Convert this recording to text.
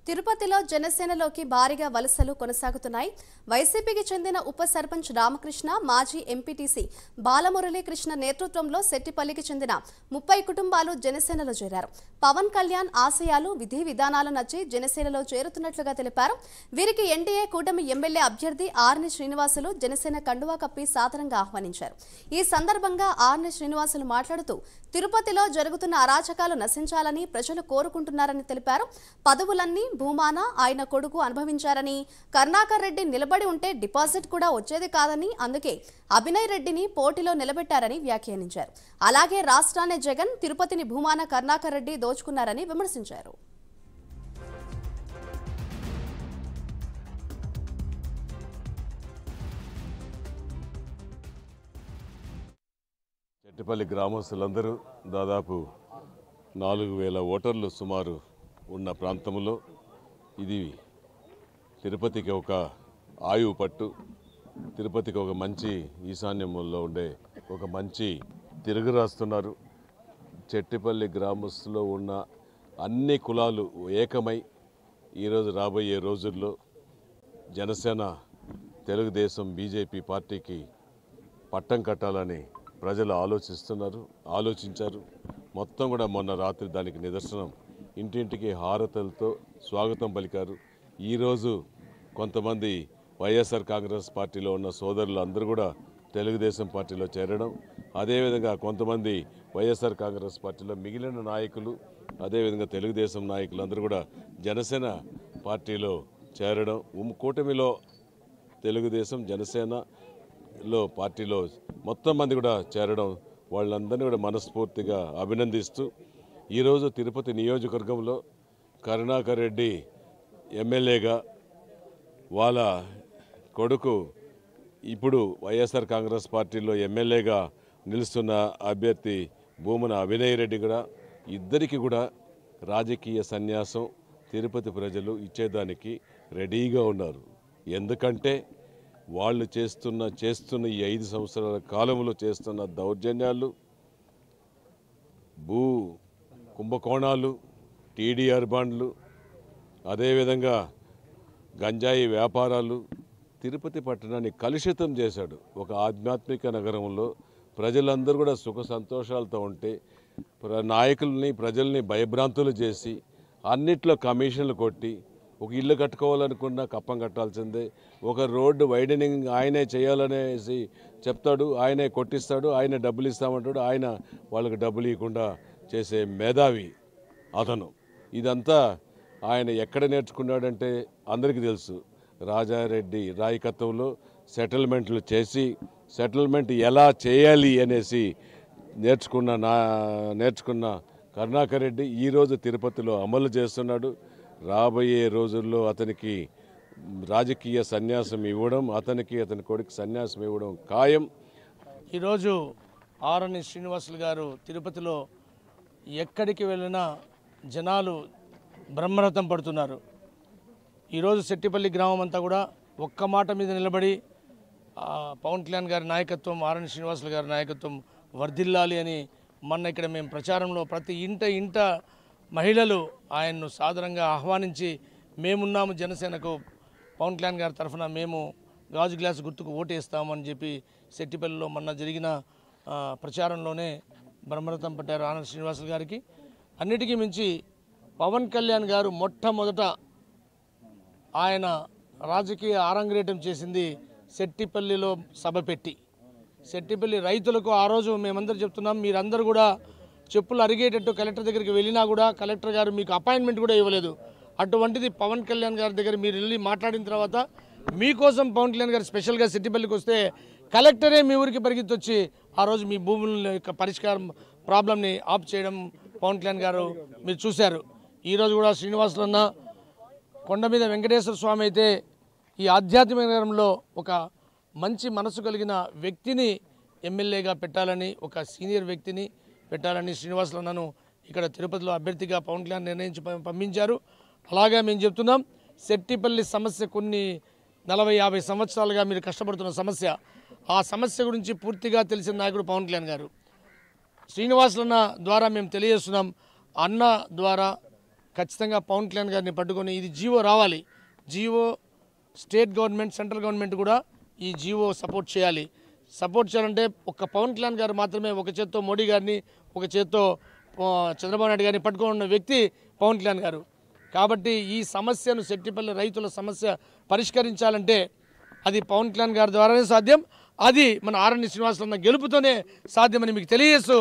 తిరుపతిలో జనసేనలోకి భారీగా వలసలు కొనసాగుతున్నాయి. వైసీపీకి చెందిన ఉప సర్పంచ్ రామకృష్ణ, మాజీ ఎంపీటీసీ బాలమురళీకృష్ణ నేతృత్వంలో సెట్టిపల్లికి చెందిన 30 కుటుంబాలు జనసేనలో చేరారు. పవన్ కళ్యాణ్ ఆశయాలు, విధి విధానాలు నచ్చి జనసేనలో చేరుతున్నట్లుగా తెలిపారు. వీరికి ఎన్డీఏ కూటమి ఎమ్మెల్యే అభ్యర్థి ఆర్ని శ్రీనివాసులు జనసేన కండువా కప్పి సాదరంగా ఆహ్వానించారు. ఈ సందర్భంగా ఆర్ని శ్రీనివాసులు మాట్లాడుతూ తిరుపతిలో జరుగుతున్న అరాచకాలు నశించాలని ప్రజలు కోరుకుంటున్నారని తెలిపారు. పదవులన్నీ భూమాన ఆయన కొడుకు అనుభవించారని, కరుణాకర్ రెడ్డి నిలబడి ఉంటే డిపాజిట్ కూడా వచ్చేది కాదని, అందుకే అభినయ్ రెడ్డిని పోటీలో నిలబెట్టారని వ్యాఖ్యానించారు. అలాగే రాష్ట్రాన్ని జగన్, తిరుపతిని భూమాన కరుణాకర్ రెడ్డి దోచుకున్నారని విమర్శించారు. చెట్టిపల్లి గ్రామస్తులందరూ దాదాపు 4000 ఓటర్లు సుమారు ఉన్న ప్రాంతంలో ఇది తిరుపతికి ఒక ఆయువు పట్టు, తిరుపతికి ఒక మంచి ఈశాన్యంలో ఉండే ఒక మంచి తిరుగు రాస్తున్నారు. చెట్టిపల్లి గ్రామస్తులో ఉన్న అన్ని కులాలు ఏకమై ఈరోజు రాబోయే రోజుల్లో జనసేన, తెలుగుదేశం, బీజేపీ పార్టీకి పట్టం కట్టాలని ప్రజలు ఆలోచించారు. మొత్తం కూడా మొన్న రాత్రి దానికి నిదర్శనం. ఇంటింటికి హారతలతో స్వాగతం పలికారు. ఈరోజు కొంతమంది వైఎస్ఆర్ కాంగ్రెస్ పార్టీలో ఉన్న సోదరులు అందరూ కూడా తెలుగుదేశం పార్టీలో చేరడం, అదేవిధంగా కొంతమంది వైఎస్ఆర్ కాంగ్రెస్ పార్టీలో మిగిలిన నాయకులు, అదేవిధంగా తెలుగుదేశం నాయకులు అందరూ కూడా జనసేన పార్టీలో చేరడం, కూటమిలో తెలుగుదేశం జనసేనలో పార్టీలో మొత్తం మంది కూడా చేరడం, వాళ్ళందరినీ కూడా మనస్ఫూర్తిగా అభినందిస్తూ ఈరోజు తిరుపతి నియోజకవర్గంలో కరుణాకర్ రెడ్డి ఎమ్మెల్యేగా, వాళ్ళ కొడుకు ఇప్పుడు వైఎస్ఆర్ కాంగ్రెస్ పార్టీలో ఎమ్మెల్యేగా నిలుస్తున్న అభ్యర్థి భూమన అభినయ్ రెడ్డి కూడా, ఇద్దరికి కూడా రాజకీయ సన్యాసం తిరుపతి ప్రజలు ఇచ్చేదానికి రెడీగా ఉన్నారు. ఎందుకంటే వాళ్ళు చేస్తున్న ఈ 5 సంవత్సరాల కాలంలో చేస్తున్న దౌర్జన్యాలు, భూ కుంభకోణాలు, టీడీఆర్ బాండ్లు, అదేవిధంగా గంజాయి వ్యాపారాలు తిరుపతి పట్టణాన్ని కలుషితం చేశాడు. ఒక ఆధ్యాత్మిక నగరంలో ప్రజలందరూ కూడా సుఖ సంతోషాలతో ఉంటే నాయకుల్ని, ప్రజల్ని భయభ్రాంతులు చేసి అన్నిట్లో కమిషన్లు కొట్టి, ఒక ఇల్లు కట్టుకోవాలనుకున్నా కప్పం కట్టాల్సిందే, ఒక రోడ్డు వైడనింగ్ ఆయనే చేయాలనేసి చెప్తాడు, ఆయనే కొట్టిస్తాడు, ఆయనే డబ్బులు ఇస్తామంటాడు, ఆయన వాళ్ళకి డబ్బులు ఇవ్వకుండా చేసే మేధావి అతను. ఇదంతా ఆయన ఎక్కడ నేర్చుకున్నాడంటే అందరికీ తెలుసు. రాజారెడ్డి నాయకత్వంలో సెటిల్మెంట్లు చేసి, సెటిల్మెంట్ ఎలా చేయాలి అనేసి నేర్చుకున్న కరుణాకర్ రెడ్డి ఈరోజు తిరుపతిలో అమలు చేస్తున్నాడు. రాబోయే రోజుల్లో అతనికి రాజకీయ సన్యాసం ఇవ్వడం, అతని కొడుకు సన్యాసం ఇవ్వడం ఖాయం. ఈరోజు ఆర్ని శ్రీనివాసులు గారు తిరుపతిలో ఎక్కడికి వెళ్ళినా జనాలు బ్రహ్మరథం పడుతున్నారు. ఈరోజు సెట్టిపల్లి గ్రామం అంతా కూడా ఒక్క మాట మీద నిలబడి పవన్ కళ్యాణ్ గారి నాయకత్వం, ఆర్ని శ్రీనివాసులు గారి నాయకత్వం వర్ధిల్లాలి అని మొన్న ఇక్కడ మేము ప్రచారంలో ప్రతి ఇంట మహిళలు ఆయన్ను సాదరంగా ఆహ్వానించి, మేమున్నాము జనసేనకు, పవన్ కళ్యాణ్ గారి తరఫున మేము గాజు గ్లాసు గుర్తుకు ఓటేస్తామని చెప్పి సెట్టిపల్లిలో మొన్న జరిగిన ప్రచారంలోనే బ్రహ్మరథం పట్టారు ఆర్ని శ్రీనివాసులు గారికి. అన్నిటికీ మించి పవన్ కళ్యాణ్ గారు మొట్టమొదట ఆయన రాజకీయ ఆరంగేటం చేసింది సెట్టిపల్లిలో సభ పెట్టి. సెట్టిపల్లి రైతులకు ఆ రోజు మేమందరూ చెప్తున్నాం, మీరందరూ కూడా చెప్పులు అరిగేటట్టు కలెక్టర్ దగ్గరికి వెళ్ళినా కూడా కలెక్టర్ గారు మీకు అపాయింట్మెంట్ కూడా ఇవ్వలేదు. అటువంటిది పవన్ కళ్యాణ్ గారి దగ్గర మీరు వెళ్ళి మాట్లాడిన తర్వాత మీకోసం పవన్ కళ్యాణ్ గారు స్పెషల్గా సెట్టిపల్లికి వస్తే కలెక్టరే మీ ఊరికి పరిగెత్తొచ్చి ఆ రోజు మీ భూముల యొక్క పరిష్కారం ప్రాబ్లంని ఆఫ్ చేయడం పవన్ కళ్యాణ్ గారు మీరు చూశారు. ఈరోజు కూడా శ్రీనివాసులు అన్న కొండ మీద వెంకటేశ్వర స్వామి అయితే ఈ ఆధ్యాత్మిక నగరంలో ఒక మంచి మనసు కలిగిన వ్యక్తిని ఎమ్మెల్యేగా పెట్టాలని, ఒక సీనియర్ వ్యక్తిని పెట్టాలని శ్రీనివాసులు అన్నను ఇక్కడ తిరుపతిలో అభ్యర్థిగా పవన్ కళ్యాణ్ నిర్ణయించి పంపించారు. అలాగే మేము చెప్తున్నాం, సెట్టిపల్లి సమస్య కొన్ని 40-50 సంవత్సరాలుగా మీరు కష్టపడుతున్న సమస్య, ఆ సమస్య గురించి పూర్తిగా తెలిసిన నాయకుడు పవన్ కళ్యాణ్ గారు. శ్రీనివాసులన్న ద్వారా మేము తెలియజేస్తున్నాం, అన్న ద్వారా ఖచ్చితంగా పవన్ కళ్యాణ్ గారిని పట్టుకొని ఇది జీవో రావాలి. GO state government, central government కూడా ఈ జీవో సపోర్ట్ చేయాలి. సపోర్ట్ చేయాలంటే ఒక్క పవన్ కళ్యాణ్ గారు మాత్రమే ఒక చేత్తో మోడీ గారిని, ఒక చేత్తో చంద్రబాబు నాయుడు గారిని పట్టుకొని ఉన్న వ్యక్తి పవన్ కళ్యాణ్ గారు. కాబట్టి ఈ సమస్యను, సెట్టిపల్లి రైతుల సమస్య పరిష్కరించాలంటే అది పవన్ కళ్యాణ్ గారి ద్వారానే సాధ్యం. అది మన ఆరణి శ్రీనివాసులు అన్న గెలుపుతోనే సాధ్యమని మీకు తెలియజేస్తూ